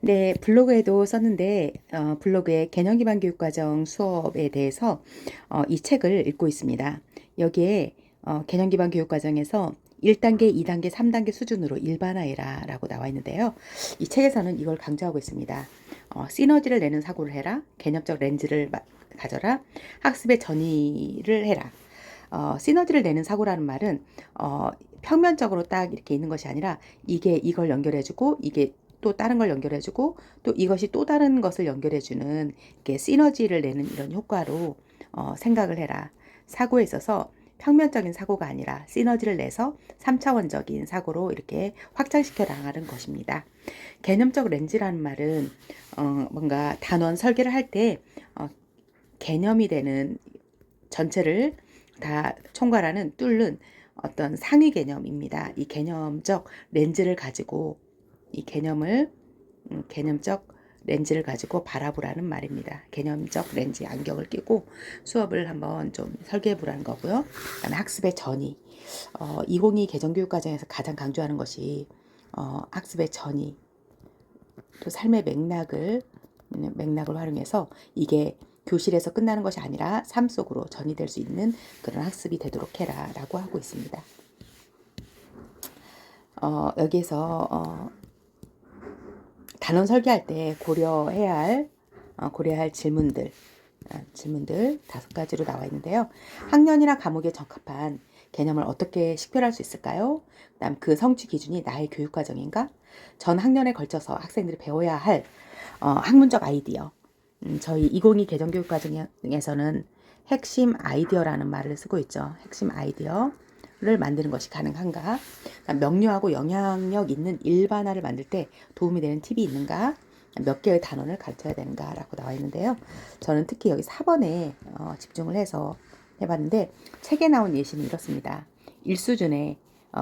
네, 블로그에도 썼는데 블로그의 개념 기반 교육과정 수업에 대해서 이 책을 읽고 있습니다. 여기에 개념 기반 교육과정에서 1단계, 2단계, 3단계 수준으로 일반화해라 라고 나와 있는데요. 이 책에서는 이걸 강조하고 있습니다. 시너지를 내는 사고를 해라. 개념적 렌즈를 가져라. 학습의 전이를 해라. 시너지를 내는 사고라는 말은 평면적으로 딱 이렇게 있는 것이 아니라 이게 이걸 연결해주고 이게 또 다른 걸 연결해주고 또 이것이 또 다른 것을 연결해주는 이렇게 시너지를 내는 이런 효과로 생각을 해라. 사고에 있어서 평면적인 사고가 아니라 시너지를 내서 3차원적인 사고로 이렇게 확장시켜 나가는 것입니다. 개념적 렌즈라는 말은 뭔가 단원 설계를 할 때 개념이 되는 전체를 다 총괄하는 뚫는 어떤 상위 개념입니다. 이 개념적 렌즈를 가지고 이 개념적 렌즈를 가지고 바라보라는 말입니다. 개념적 렌즈 안경을 끼고 수업을 한번 좀 설계해 보라는 거고요. 그다음에 학습의 전이 2022 개정교육과정에서 가장 강조하는 것이 학습의 전이 또 삶의 맥락을 활용해서 이게 교실에서 끝나는 것이 아니라 삶 속으로 전이될 수 있는 그런 학습이 되도록 해라 라고 하고 있습니다. 여기에서 단원 설계할 때 고려해야 할 질문들 5가지로 나와 있는데요. 학년이나 과목에 적합한 개념을 어떻게 식별할 수 있을까요? 그다음 그 성취 기준이 나의 교육 과정인가? 전 학년에 걸쳐서 학생들이 배워야 할 학문적 아이디어. 저희 2022 개정교육 과정에서는 핵심 아이디어라는 말을 쓰고 있죠. 핵심 아이디어를 만드는 것이 가능한가? 명료하고 영향력 있는 일반화를 만들 때 도움이 되는 팁이 있는가? 몇 개의 단원을 가르쳐야 되는가라고 나와 있는데요. 저는 특히 여기 4번에 집중을 해서 해봤는데 책에 나온 예시는 이렇습니다. 1수준의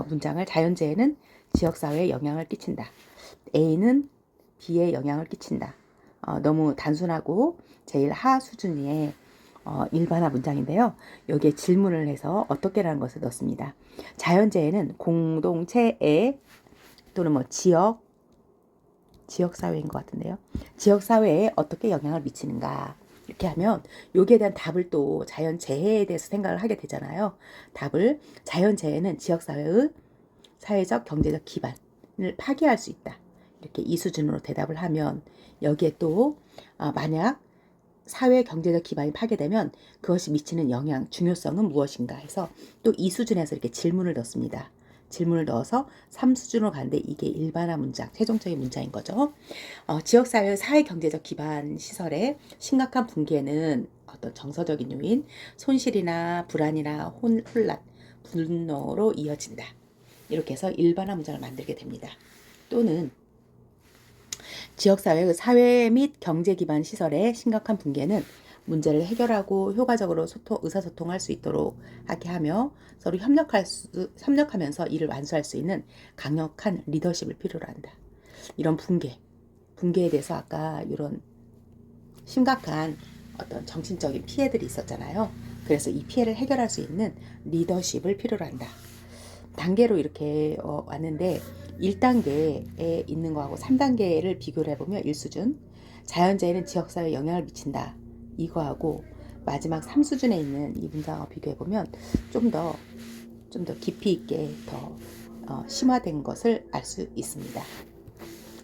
문장을 자연재해는 지역사회에 영향을 끼친다. A는 B에 영향을 끼친다. 너무 단순하고 제일 하 수준의 일반화 문장인데요. 여기에 질문을 해서 어떻게라는 것을 넣습니다. 자연재해는 공동체에 또는 뭐 지역사회인 것 같은데요. 지역사회에 어떻게 영향을 미치는가. 이렇게 하면 여기에 대한 답을 또 자연재해에 대해서 생각을 하게 되잖아요. 답을 자연재해는 지역사회의 사회적 경제적 기반을 파괴할 수 있다. 이렇게 이 수준으로 대답을 하면 여기에 또 만약 사회 경제적 기반이 파괴되면 그것이 미치는 영향, 중요성은 무엇인가 해서 또 이 수준에서 이렇게 질문을 넣습니다. 질문을 넣어서 3수준으로 가는데 이게 일반화 문장, 최종적인 문장인 거죠. 지역사회 사회 경제적 기반 시설의 심각한 붕괴는 어떤 정서적인 요인, 손실이나 불안이나 혼란, 분노로 이어진다. 이렇게 해서 일반화 문장을 만들게 됩니다. 또는 지역사회의 사회 및 경제 기반 시설의 심각한 붕괴는 문제를 해결하고 효과적으로 의사소통할 수 있도록 하게 하며 서로 협력하면서 이를 완수할 수 있는 강력한 리더십을 필요로 한다. 이런 붕괴에 대해서 아까 이런 심각한 어떤 정신적인 피해들이 있었잖아요. 그래서 이 피해를 해결할 수 있는 리더십을 필요로 한다. 단계로 이렇게 왔는데 1단계에 있는 거하고 3단계를 비교를 해보면 1수준 자연재해는 지역사회에 영향을 미친다 이거하고 마지막 3수준에 있는 이 문장과 비교해보면 좀 더 깊이 있게 더 심화된 것을 알 수 있습니다.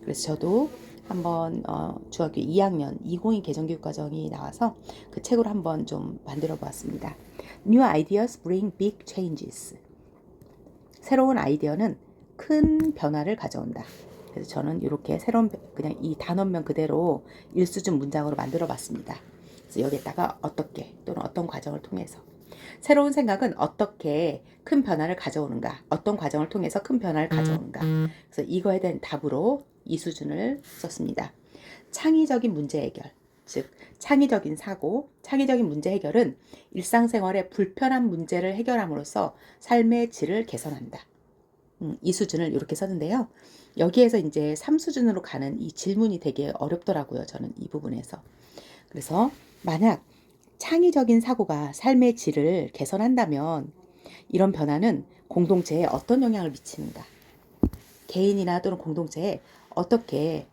그래서 저도 한번 중학교 2학년 2022 개정교육과정이 나와서 그 책으로 한번 좀 만들어 보았습니다. New ideas bring big changes. 새로운 아이디어는 큰 변화를 가져온다. 그래서 저는 이렇게 새로운 그냥 이 단원명 그대로 1수준 문장으로 만들어 봤습니다. 그래서 여기에다가 어떻게 또는 어떤 과정을 통해서 새로운 생각은 어떻게 큰 변화를 가져오는가, 어떤 과정을 통해서 큰 변화를 가져오는가. 그래서 이거에 대한 답으로 2수준을 썼습니다. 창의적인 문제 해결, 즉 창의적인 사고, 창의적인 문제 해결은 일상생활의 불편한 문제를 해결함으로써 삶의 질을 개선한다. 이 수준을 이렇게 썼는데요. 여기에서 이제 3수준으로 가는 이 질문이 되게 어렵더라고요. 저는 이 부분에서. 그래서 만약 창의적인 사고가 삶의 질을 개선한다면 이런 변화는 공동체에 어떤 영향을 미치는가? 개인이나 또는 공동체에 어떻게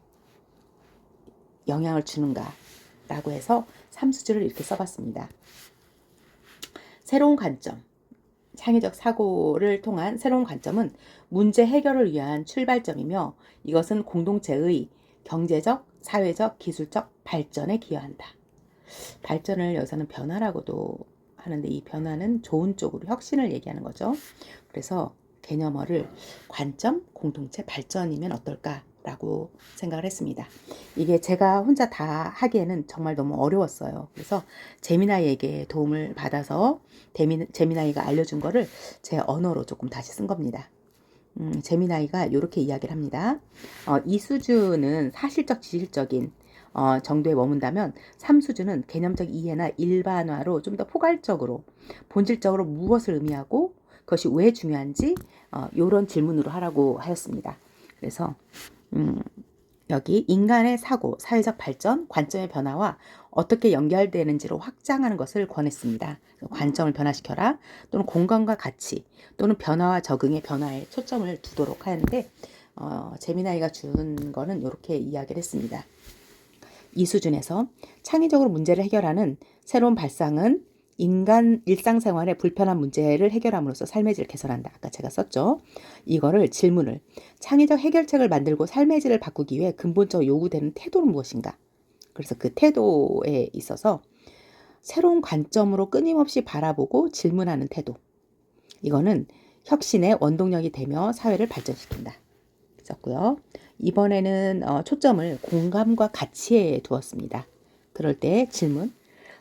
영향을 주는가 라고 해서 삼수주를 이렇게 써봤습니다. 새로운 관점, 창의적 사고를 통한 새로운 관점은 문제 해결을 위한 출발점이며 이것은 공동체의 경제적, 사회적, 기술적 발전에 기여한다. 발전을 여기서는 변화라고도 하는데 이 변화는 좋은 쪽으로 혁신을 얘기하는 거죠. 그래서 개념어를 관점, 공동체, 발전이면 어떨까라고 생각을 했습니다. 이게 제가 혼자 다 하기에는 정말 너무 어려웠어요. 그래서 제미나이에게 도움을 받아서 제미나이가 알려준 거를 제 언어로 조금 다시 쓴 겁니다. 제미나이가 이렇게 이야기를 합니다. 이 수준은 사실적, 지질적인 정도에 머문다면 3수준은 개념적 이해나 일반화로 좀 더 포괄적으로 본질적으로 무엇을 의미하고 그것이 왜 중요한지 이런 질문으로 하라고 하였습니다. 그래서 여기 인간의 사고, 사회적 발전, 관점의 변화와 어떻게 연결되는지로 확장하는 것을 권했습니다. 관점을 변화시켜라 또는 공간과 가치 또는 변화와 적응의 변화에 초점을 두도록 하는데 제미나이가 준 거는 이렇게 이야기를 했습니다. 이 수준에서 창의적으로 문제를 해결하는 새로운 발상은 인간 일상생활의 불편한 문제를 해결함으로써 삶의 질을 개선한다. 아까 제가 썼죠. 이거를 질문을 창의적 해결책을 만들고 삶의 질을 바꾸기 위해 근본적으로 요구되는 태도는 무엇인가? 그래서 그 태도에 있어서 새로운 관점으로 끊임없이 바라보고 질문하는 태도. 이거는 혁신의 원동력이 되며 사회를 발전시킨다. 썼고요. 이번에는 초점을 공감과 가치에 두었습니다. 그럴 때 질문.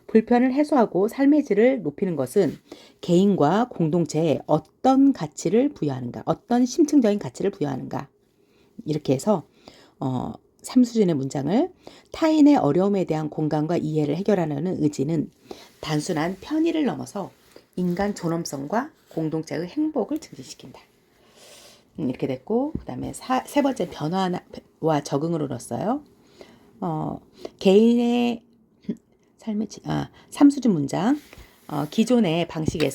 불편을 해소하고 삶의 질을 높이는 것은 개인과 공동체에 어떤 가치를 부여하는가, 어떤 심층적인 가치를 부여하는가. 이렇게 해서 3수준의 문장을 타인의 어려움에 대한 공감과 이해를 해결하려는 의지는 단순한 편의를 넘어서 인간 존엄성과 공동체의 행복을 증진시킨다. 이렇게 됐고 그 다음에 세 번째 변화와 적응으로 넣었어요. 개인의 삶의 3수준 문장 기존의 방식에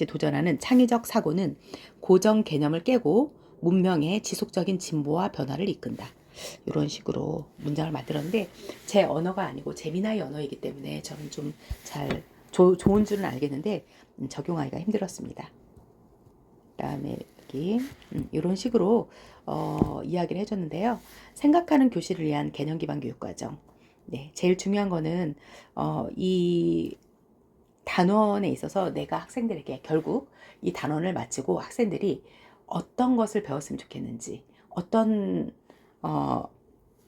도전하는 창의적 사고는 고정 개념을 깨고 문명의 지속적인 진보와 변화를 이끈다. 이런 식으로 문장을 만들었는데 제 언어가 아니고 제미나이 언어이기 때문에 저는 좀 잘 좋은 줄은 알겠는데 적용하기가 힘들었습니다. 그다음에 여기 이런 식으로 이야기를 해줬는데요. 생각하는 교실을 위한 개념 기반 교육 과정. 네, 제일 중요한 거는 이 단원에 있어서 내가 학생들에게 결국 이 단원을 마치고 학생들이 어떤 것을 배웠으면 좋겠는지, 어떤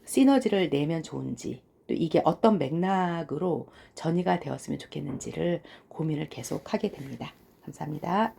시너지를 내면 좋은지, 또 이게 어떤 맥락으로 전이가 되었으면 좋겠는지를 고민을 계속 하게 됩니다. 감사합니다.